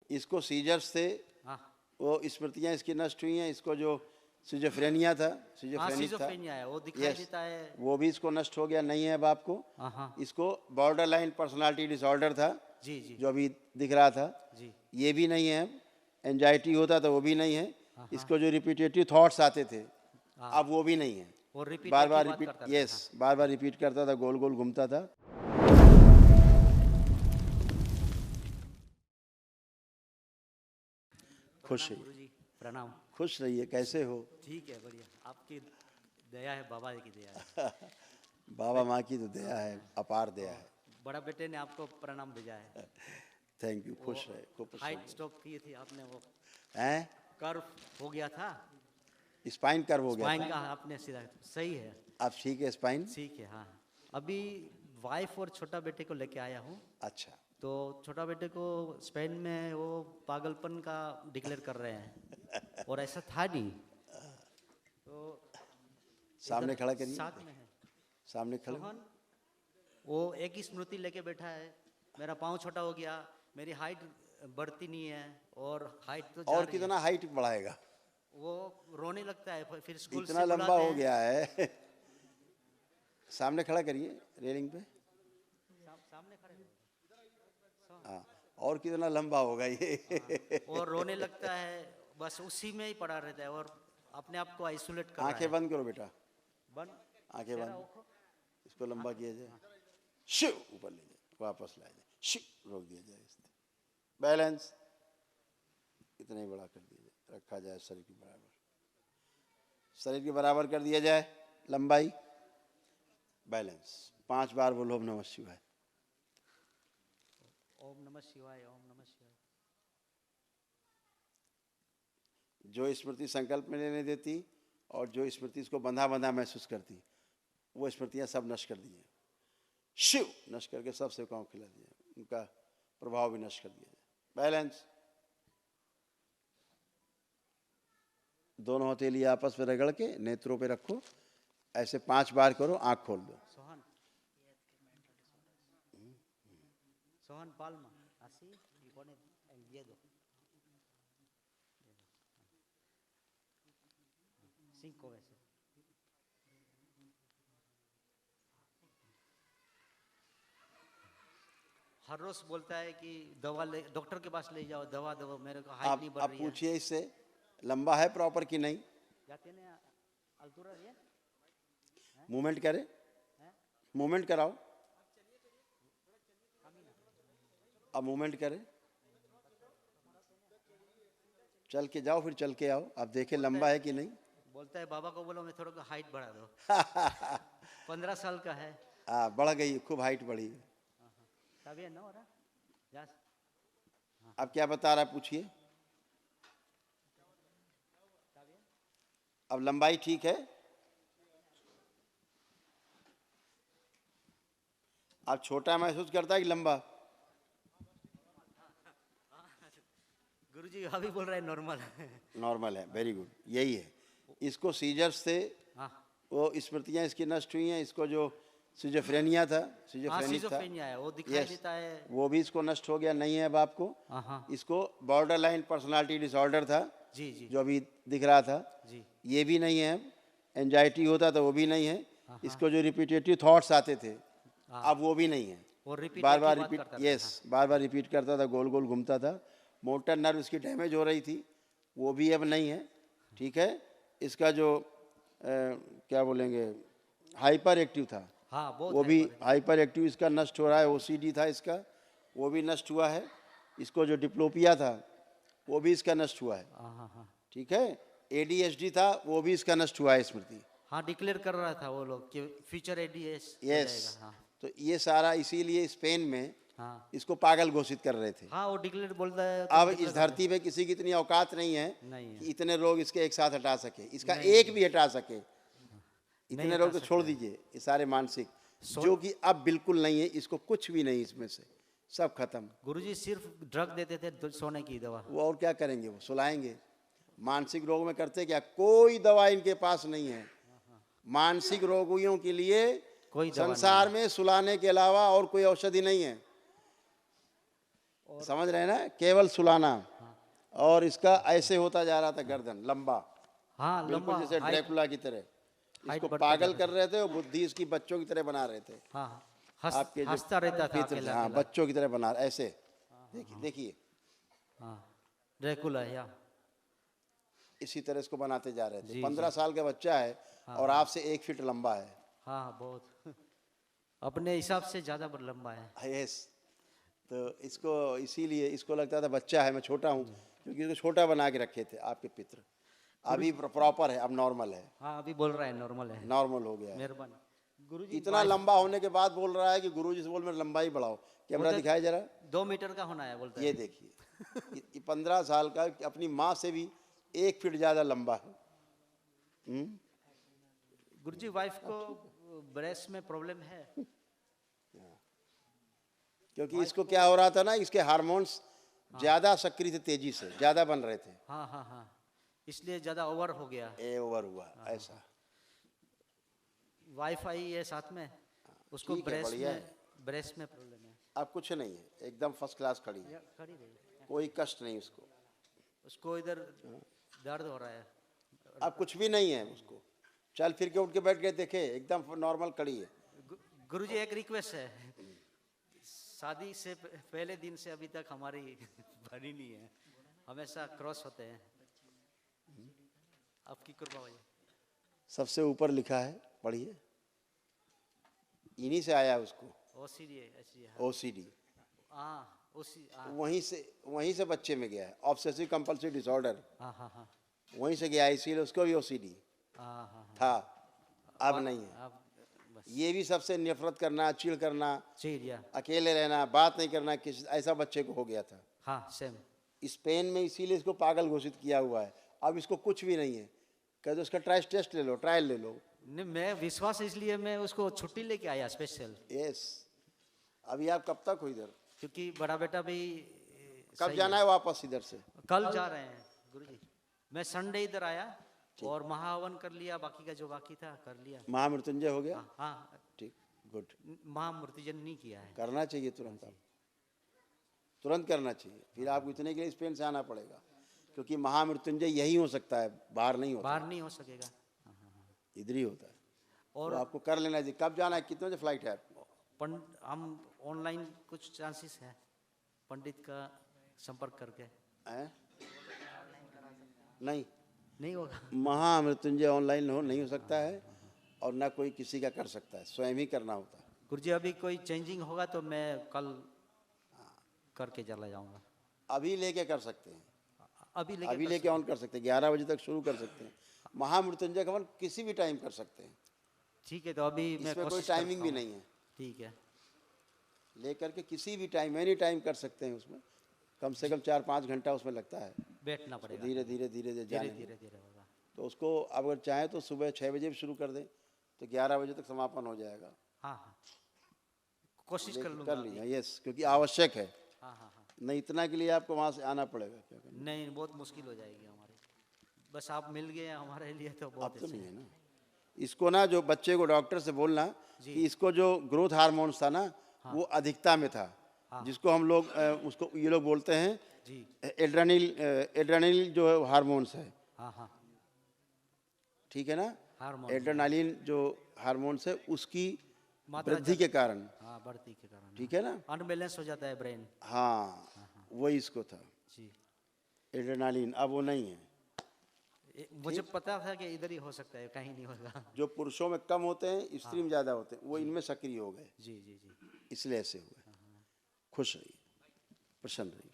इसको सीजर्स थे, हाँ वो स्मृतियाँ इसकी नष्ट हुई हैं। इसको जो सिजोफ्रेनिया था, हाँ, सिजोफ्रेनिक था, सिजोफ्रेनिया है, वो दिखाई यस, देता है। वो भी इसको नष्ट हो गया, नहीं है अब आपको। हाँ हाँ इसको बॉर्डर लाइन पर्सनालिटी डिसऑर्डर था, जी जी जो अभी दिख रहा था, जी ये भी नहीं है अब। एंजाइटी होता था, वो भी नहीं है। हाँ, इसको जो रिपीटेटिव थॉट्स आते थे, हाँ, अब वो भी नहीं है। वो रिपीट बार एक ही बार बात रिपीट, करता था। यस, बार बार रिपीट करता था, गोल गोल घूमता था। खुश प्रणाम रहिए, गुरुजी, प्रणाम। खुश रहिए। कैसे हो? ठीक है, बढ़िया, आपकी दया है, बाबा की दया है। बाबा माँ की तो दया है, अपार दया है। बड़ा बेटे ने आपको प्रणाम भेजा है। थैंक यू, वो खुश रहे, खूब खुश हाइट रहिए। स्टॉप किए थे आपने, वो हैं? कर्व हो गया था, स्पाइन कर्व हो गया स्पाइन था। का आपने सीधा, सही है, अब ठीक है स्पाइन? ठीक है। हाँ, अभी वाइफ और छोटा बेटे को लेके आया हूँ। अच्छा, तो छोटा बेटे को स्पेन में वो पागलपन का डिक्लेयर कर रहे हैं, और ऐसा था नहीं। तो सामने इधर खड़ा करिए, साथ में है सामने खड़े। सोहन, वो एक ही स्मृति लेके बैठा है, मेरा पाँव छोटा हो गया, मेरी हाइट बढ़ती नहीं है, और हाइट तो जा और रही है। कितना हाइट बढ़ाएगा? वो रोने लगता है, फिर स्कूल इतना से लंबा बुलाते हो हैं। गया है। सामने खड़ा करिए रेलिंग पे। सामने खड़े हो। हाँ, और कितना लंबा होगा ये? वो रोने लगता है, बस उसी में ही पड़ा रहता है, और अपने आप को आइसोलेट कर रहा आंखें है। बंद करो बेटा, बन आंखें चेहरा बंद। ओखो। इसको लंबा किया जाए, शिव ऊपर ले जाए, वापस लाया जाए, शिव रोक दिया जाए, इसने बैलेंस इतना ही बड़ा कर दिया जाए, रखा जाए शरीर के बराबर, शरीर के बराबर कर दिया जाए लंबाई, बैलेंस। 5 बार बोलो ओम नमः शिवाय। ओम नमः शिवाय, ओम नमः शिवाय। जो स्मृति संकल्प में लेने देती और जो स्मृति इसको बंधा बंधा महसूस करती, वो स्मृतियाँ सब नष्ट कर दी हैं। शिव नष्ट करके सब सेवकाओं को खिला दिया, उनका प्रभाव भी नष्ट कर दिया जाए। बैलेंस। दोनों हथेली आपस में रगड़ के नेत्रों पे रखो, ऐसे 5 बार करो, आंख खोल दो। Sohan, Sohan Palma, así y pone el dedo. 5 veces. हर रोज बोलता है कि दवा ले, डॉक्टर के पास ले जाओ, दवा दो, मेरे को हाइट नहीं बढ़ आप रही है। पूछिए इससे लंबा है प्रॉपर कि नहीं। Ya tiene altura bien? Movement करे, मूवमेंट कराओ, अब मूवमेंट करे, चल के जाओ, फिर चल के आओ, आप देखें लंबा है कि नहीं। बोलता है बाबा को बोलो मैं थोड़ा को हाइट बढ़ा दो। 15 साल का है। बढ़ गई, खूब हाइट बढ़ी। Está bien, ¿no? Ahora ya. अब क्या बता रहा है पूछिए। अब लंबाई ठीक है, आप छोटा महसूस करता है कि लंबा? गुरुजी अभी बोल रहे हैं नॉर्मल है। नॉर्मल है, वेरी गुड, यही है। इसको सीजर्स थे, हाँ वो स्मृतियाँ इसकी नष्ट हुई हैं। इसको जो सिजोफ्रेनिया था, हाँ, सिजोफ्रेनिक था, सिजोफ्रेनिया है, वो दिखाई यस, देता है। वो भी इसको नष्ट हो गया, नहीं है अब आपको। हाँ हाँ इसको बॉर्डर लाइन पर्सनालिटी डिसऑर्डर था, जी जी जो अभी दिख रहा था, जी ये भी नहीं है अब। एंजाइटी होता था, वो भी नहीं है। इसको जो रिपीटेटिव थॉट्स आते थे, अब वो भी नहीं है। वो रिपीट बार एक ही बार बात रिपीट, करता था। यस, बार बार रिपीट करता था, गोल गोल घूमता था। मोटर नर्व इसकी डैमेज हो रही थी, वो भी अब नहीं है। ठीक है, इसका जो क्या बोलेंगे, हाइपर एक्टिव था, हाँ बहुत वो भी hyper है। हाइपर एक्टिव इसका नष्ट हो रहा है। ओसीडी था इसका, वो भी नष्ट हुआ है। इसको जो डिप्लोपिया था, वो भी इसका नष्ट हुआ है। हाँ हाँ हाँ ठीक है, एडीएचडी था, वो भी इसका नष्ट हुआ है स्मृति। हाँ, डिक्लेयर कर रहा था वो लोग कि फ्यूचर एडीएस हो यस, जाएगा। हाँ तो ये सारा इसीलिए स्पेन में हाँ इसको पागल घोषित कर रहे थे। हाँ, वो डिक्लेयर बोलता है तो अब declare इस कर रहा धरती पे किसी की इतनी औकात नहीं है नहीं है। कि इतने लोग इसके एक साथ हटा सके, इसका नहीं, एक भी हटा सके। नहीं इतने हटा लोग तो छोड़ सकते। दीजिए, ये सारे मानसिक, जो कि अब बिल्कुल नहीं है, इसको कुछ भी नहीं इसमें से, सब खत्म। गुरुजी सिर्फ ड्रग देते थे, सोने की दवा। वो और क्या करेंगे, वो सुलाएंगे। मानसिक रोग में करते क्या, कोई दवा इनके पास नहीं है। मानसिक रोगियों के लिए कोई दवा संसार में सुलाने के अलावा और कोई औषधि नहीं है। समझ रहे हैं ना, केवल सुलाना। और इसका ऐसे होता जा रहा था गर्दन लंबा, हाँ बिल्कुल लंबा जैसे हाइट, ड्रैकुला की तरह। हाइट इसको बढ़ता पागल जाता कर रहे थे और बुद्धि इसकी बच्चों की तरह बना रहे थे। हाँ आपके जो हंसता रहता था पितृ थे, अकेला हाँ अकेला। बच्चों की तरह बना ऐसे। देखिए देखिए, हाँ ड्रैकुला या इसी तरह इसको बनाते जा रहे थे। जी, 15 साल का बच्चा है और आपसे 1 फीट लंबा है। हाँ बहुत अपने हिसाब से ज़्यादा लंबा है। यस, तो इसको इसीलिए इसको लगता था बच्चा है, मैं छोटा हूँ, क्योंकि इसको छोटा बना के रखे थे आपके पितृ। अभी प्रॉपर है, अब नॉर्मल है, हाँ अभी बोल रहा है नॉर्मल है। नॉर्मल हो गया है। मेहरबानी गुरुजी। इतना लंबा होने के बाद बोल रहा है कि गुरुजी से बोल मेरी लंबाई बढ़ाओ। कैमरा दिखाए जरा, 2 मीटर का होना है बोलता ये है। देखिए 15 साल का अपनी माँ से भी 1 फीट ज्यादा लंबा है। गुरुजी वाइफ को ब्रेस्ट में प्रॉब्लम है। क्योंकि इसको क्या हो रहा था ना, इसके हार्मोन्स ज्यादा सक्रिय थे, तेजी से ज्यादा बन रहे थे। हाँ हाँ हाँ, इसलिए ज़्यादा ओवर हो गया। ए ओवर हुआ ऐसा। वाईफाई है साथ में, उसको ठीक है, बढ़िया है। ब्रेस्ट में प्रॉब्लम है। अब कुछ नहीं है, एकदम फर्स्ट क्लास खड़ी है, खड़ी रही, कोई कष्ट नहीं उसको। उसको इधर दर्द हो रहा है। अब कुछ भी नहीं है उसको, चल फिर के उठ के बैठ के देखे, एकदम नॉर्मल खड़ी है। गुरुजी एक रिक्वेस्ट है, शादी से पहले दिन से अभी तक हमारी बनी नहीं है, हमेशा क्रॉस होते हैं। आपकी कृपा भैया। सबसे ऊपर लिखा है, पढ़िए, इन्हीं से आया उसको ओसीडी है, ऐसी है। ओसीडी, हाँ ओसी, हाँ वहीं से बच्चे में गया है, ऑब्सेसिव कंपल्सिव डिसऑर्डर, हाँ हाँ हाँ वहीं से गया है, इसीलिए उसको भी ओसीडी हाँ हाँ। था, अब नहीं है। अब बस ये भी सबसे नफरत करना, चिढ़ करना, चिड़िया, अकेले रहना, बात नहीं करना, किसी ऐसा बच्चे को हो गया था हाँ सेम। स्पेन में, इसीलिए इसको पागल घोषित किया हुआ है। अब इसको कुछ भी नहीं है, कहते उसका टेस्ट ले लो, ट्रायल ले लो। नहीं मैं विश्वास, इसलिए मैं उसको छुट्टी लेके आया स्पेशल। यस, अभी आप कब तक हो इधर? क्योंकि बड़ा बेटा भी कब सही जाना है वापस इधर से? कल जा रहे हैं गुरुजी। मैं संडे इधर आया और महाहवन कर लिया, बाकी का जो बाकी था कर लिया। महामृत्युंजय हो गया? हाँ ठीक, गुड। महामूर्तिजन नहीं किया है। करना चाहिए तुरंत, आप तुरंत करना चाहिए। फिर आपको इतने के लिए स्पेन से आना पड़ेगा, क्योंकि महामृत्युंजय यही हो सकता है, बाहर नहीं होता, बाहर नहीं हो सकेगा, इधर ही होता है। और तो आपको कर लेना चाहिए। कब जाना है, कितने बजे फ्लाइट है आपको? हम ऑनलाइन कुछ चांसेस है पंडित का संपर्क करके? हैं? नहीं होगा। महामृत्युंजय ऑनलाइन नहीं हो सकता है, और ना कोई किसी का कर सकता है, स्वयं ही करना होता है। गुरुजी अभी कोई चेंजिंग होगा तो मैं कल करके चला जाऊंगा। अभी लेके कर सकते हैं, अभी लेके ऑन कर सकते हैं, 11 बजे तक शुरू कर सकते हैं। महामृत्युंजय का किसी भी टाइम कर सकते हैं, ठीक है, तो अभी मैं इसमें कोई कोशिश टाइमिंग भी करता हूँ। नहीं है। ठीक है, लेकर के किसी भी टाइम, एनी टाइम कर सकते हैं। उसमें कम से कम 4-5 घंटा उसमें लगता है, बैठना पड़ेगा, धीरे धीरे धीरे धीरे जाने में। धीरे होगा। तो उसको अगर चाहे तो सुबह 6 बजे भी शुरू कर दें, तो 11 बजे तक समापन हो जाएगा। हाँ कोशिश कर लूँगा। कर लीजिए, यस, क्योंकि आवश्यक है। हाँ नहीं इतना के लिए आपको वहाँ से आना पड़ेगा, क्या करना? नहीं बहुत मुश्किल हो जाएगी हमारी, बस आप मिल गए हमारे लिए तो बहुत अब तो अच्छा नहीं है। है ना। इसको ना, जो बच्चे को डॉक्टर से बोलना कि इसको जो ग्रोथ हार्मोन्स था ना, वो अधिकता में था, जिसको हम लोग उसको ये लोग बोलते हैं जी, एड्रेनलिन जो हार्मोन्स है। हाँ ठीक है ना, हार्मोन, एड्रेनलिन जो हार्मोन्स है, उसकी मात्रा वृद्धि के कारण, हाँ बढ़ती के कारण, ठीक है ना, अनबैलेंस हो जाता है ब्रेन। हाँ वही इसको था, जी एड्रेनलिन। अब वो नहीं है। मुझे पता था कि इधर ही हो सकता है, कहीं नहीं होगा। जो पुरुषों में कम होते हैं, स्त्री में ज्यादा होते हैं, वो इनमें सक्रिय हो गए, जी इसलिए ऐसे हुए। खुश रहिए, प्रसन्न रहिए।